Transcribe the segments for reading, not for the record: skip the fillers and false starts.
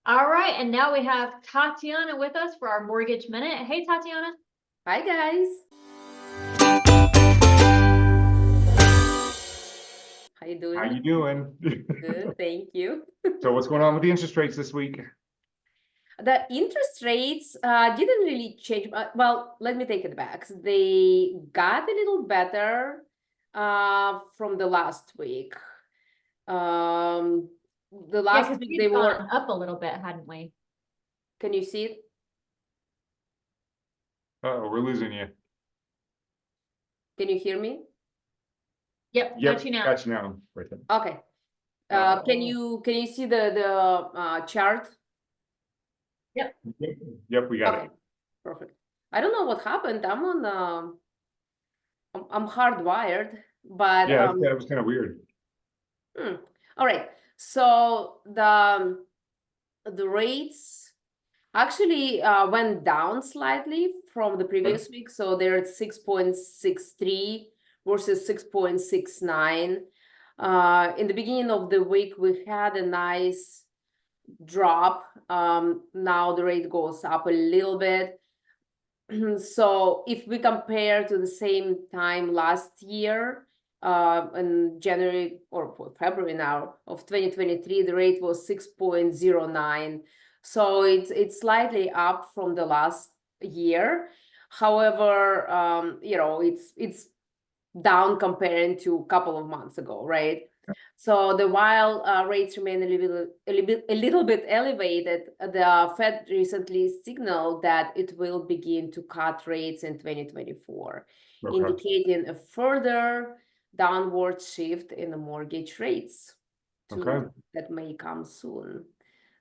All right, and now we have Tatiana with us for our Mortgage Minute. Hey, Tatiana. Hi, guys. How you doing? How you doing? Good, thank you. So what's going on with the interest rates this week? The interest rates didn't really change. Well, let me take it back. They got a little better from the last week. The last week they were gone up a little bit, hadn't we? Can you see it? Uh-oh, we're losing you. Can you hear me? Yep, got you now. Got you now. Right there. Okay. Can you see the chart? Yep, we got Okay, it. perfect. I don't know what happened. I'm hardwired, but Yeah, that was kind of weird. All right. So the rates actually went down slightly from the previous week. So they're at 6.63 versus 6.69. In the beginning of the week, we had a nice drop. Now the rate goes up a little bit. So if we compare to the same time last year, in January or February now of 2023, the rate was 6.09. So it's slightly up from the last year. However, it's down comparing to a couple of months ago, right? So while rates remain a little bit elevated, the Fed recently signaled that it will begin to cut rates in 2024, indicating a further downward shift in the mortgage rates that may come soon.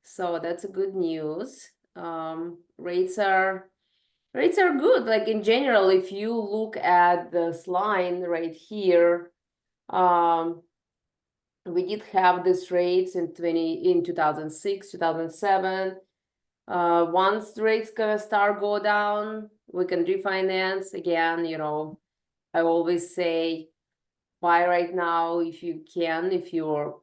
So that's a good news. Rates are good. Like in general, if you look at this line right here, we did have these rates in 2006, 2007. Once the rates gonna start go down, we can refinance again. I always say buy right now if you can, if you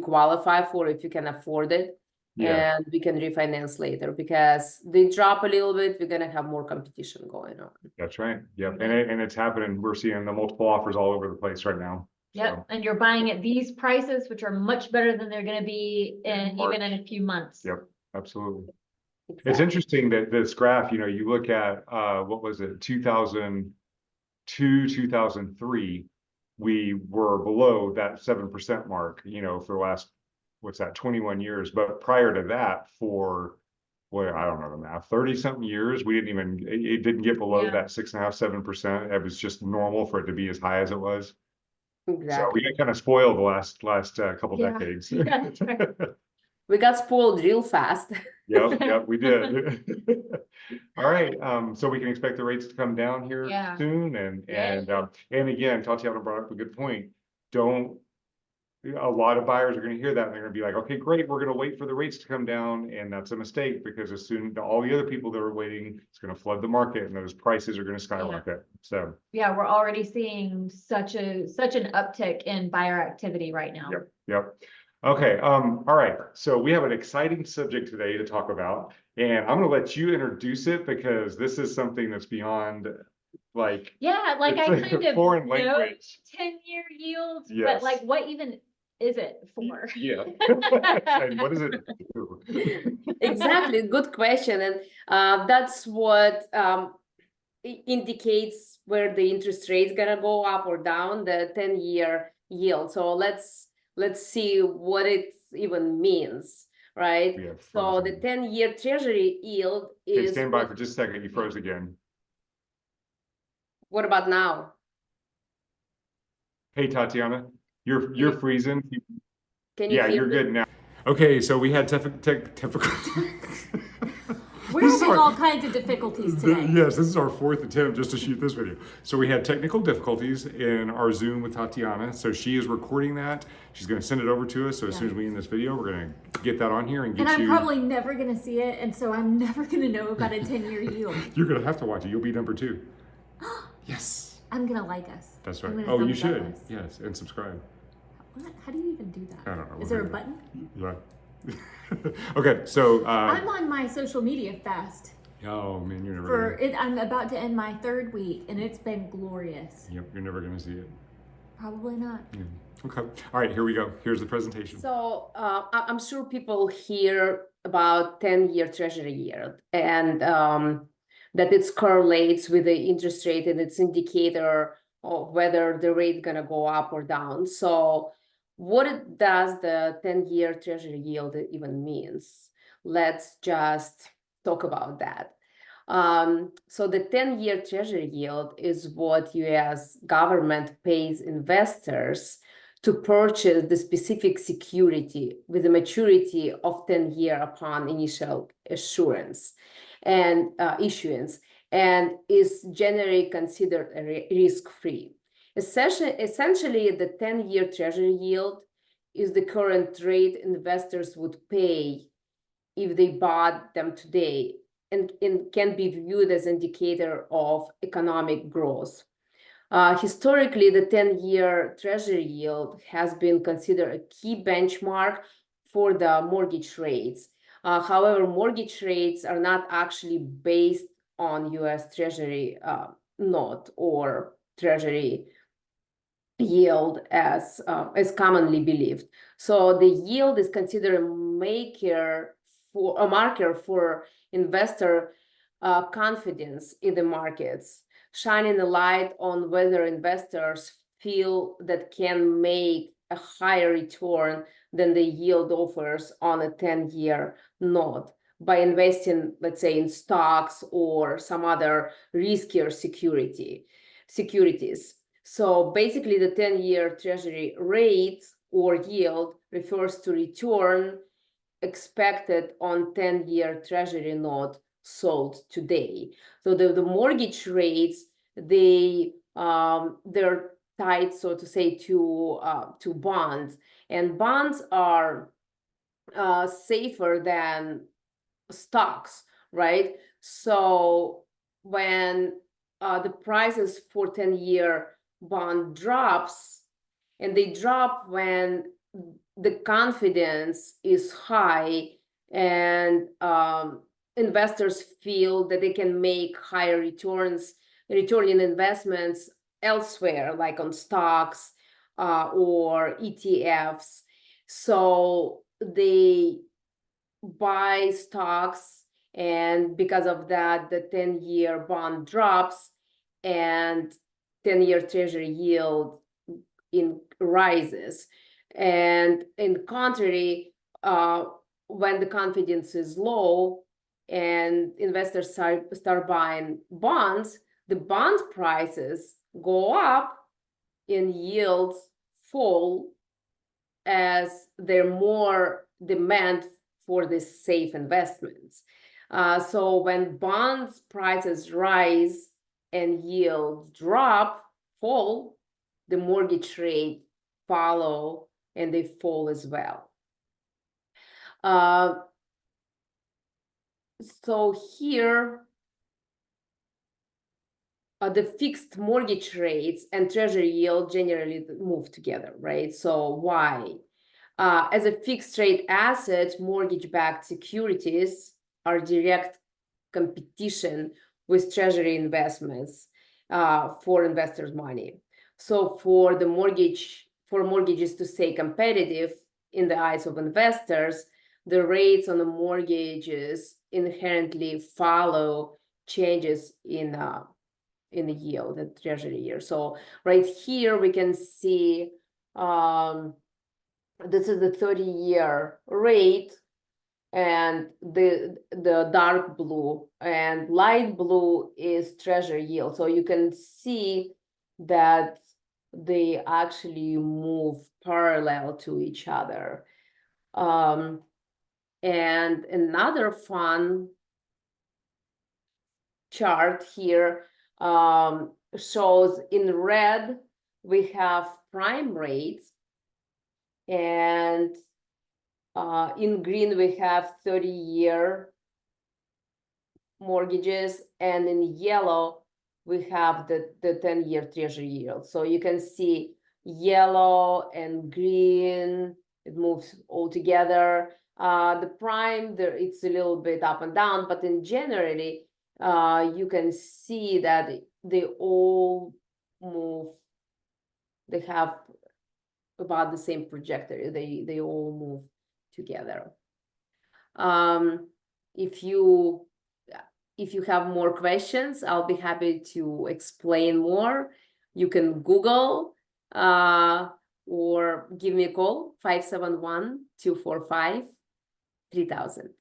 qualify for it, if you can afford it. Yeah. And we can refinance later because they drop a little bit. We're gonna have more competition going on. That's right. Yep. And it's happening. We're seeing the multiple offers all over the place right now. Yep. So. And you're buying at these prices, which are much better than they're going to be even in a few months. Yep, absolutely. Exactly. It's interesting that this graph, you look at what was it, 2002, 2003, we were below that 7% mark, for the last 21 years. But prior to that, for I don't know the math, 30 something years, it didn't get below that 6.5%, 7%. It was just normal for it to be as high as it was. Exactly. So we got kind of spoiled the last couple decades. Yeah, that's right. We got spoiled real fast. Yep, we did. All right, so we can expect the rates to come down here soon, and again, Tatiana brought up a good point. A lot of buyers are going to hear that and they're going to be like, okay, great, we're going to wait for the rates to come down, and that's a mistake because as soon all the other people that are waiting, it's going to flood the market and those prices are going to skyrocket. So yeah, we're already seeing such an uptick in buyer activity right now. Yep. Okay. All right. So we have an exciting subject today to talk about, and I'm going to let you introduce it because this is something that's beyond I kind of foreign language. 10-year yields, but what even is it for? Yeah. And what does it do? Exactly. Good question. And that's what indicates where the interest rate's gonna go up or down, the 10-year yield. So let's see what it even means, right? So the 10-year treasury yield is... Okay, stand by for just a second. You froze again. What about now? Hey, Tatiana, you're freezing. Can you hear you're me? good now. Okay, so we had difficulties. We're having all kinds of difficulties today. Yes, this is our fourth attempt just to shoot this video. So we had technical difficulties in our Zoom with Tatiana. So she is recording that. She's going to send it over to us. So as soon as we end this video, we're going to get that on here and get you. And I'm probably never going to see it. And so I'm never going to know about a 10-year yield. You're going to have to watch it. You'll be number 2. Yes. I'm going to like us. That's right. Oh, you should. Yes. And subscribe. What? How do you even do that? I don't know. Is there a button? Yeah. Okay, so, I'm on my social media fast oh man, you're never for gonna, it. I'm about to end my 3rd week, and it's been glorious. yep, you're never gonna see it. Probably not. Yeah. Okay, all right, here we go. Here's the presentation. So I'm sure people hear about 10-year treasury yield and that it correlates with the interest rate and its indicator of whether the rate gonna go up or down. So what does the 10-year treasury yield even means? Let's just talk about that. So the 10-year treasury yield is what US government pays investors to purchase the specific security with a maturity of 10 years upon initial assurance and issuance, and is generally considered risk-free. Essentially, the 10-year treasury yield is the current rate investors would pay if they bought them today, and can be viewed as indicator of economic growth. Historically, the 10-year treasury yield has been considered a key benchmark for the mortgage rates. However, mortgage rates are not actually based on US Treasury note or Treasury yield as commonly believed. So the yield is considered a marker for investor confidence in the markets, shining a light on whether investors feel that can make a higher return than the yield offers on a 10-year note by investing, let's say, in stocks or some other riskier securities. So basically, the 10-year treasury rate or yield refers to return expected on 10-year treasury note sold today. So the mortgage rates, they're tied, so to say, to bonds, and bonds are safer than stocks, right? So when the prices for 10-year bond drops, and they drop when the confidence is high and investors feel that they can make higher return in investments elsewhere, like on stocks or ETFs. So they buy stocks, and because of that, the 10-year bond drops and 10-year treasury yield rises. And in contrary, when the confidence is low and investors start buying bonds, the bond prices go up and yields fall as there's more demand for these safe investments. So when bonds prices rise and yields fall, the mortgage rate follow and they fall as well. So here, the fixed mortgage rates and treasury yield generally move together, right? So why? As a fixed rate asset, mortgage-backed securities are direct competition with treasury investments for investors' money. So for mortgages to stay competitive in the eyes of investors, the rates on the mortgages inherently follow changes in the yield, the treasury yield. So right here we can see this is the 30-year rate, and the dark blue and light blue is treasury yield. So you can see that they actually move parallel to each other. And another fun chart here shows in red we have prime rates, and in green we have 30-year mortgages, and in yellow we have the 10-year treasury yield. So you can see yellow and green, it moves all together. The prime, there it's a little bit up and down, but in generally, you can see that they all move. They have about the same trajectory. They all move together. If you have more questions, I'll be happy to explain more. You can Google or give me a call, 571-245-3000.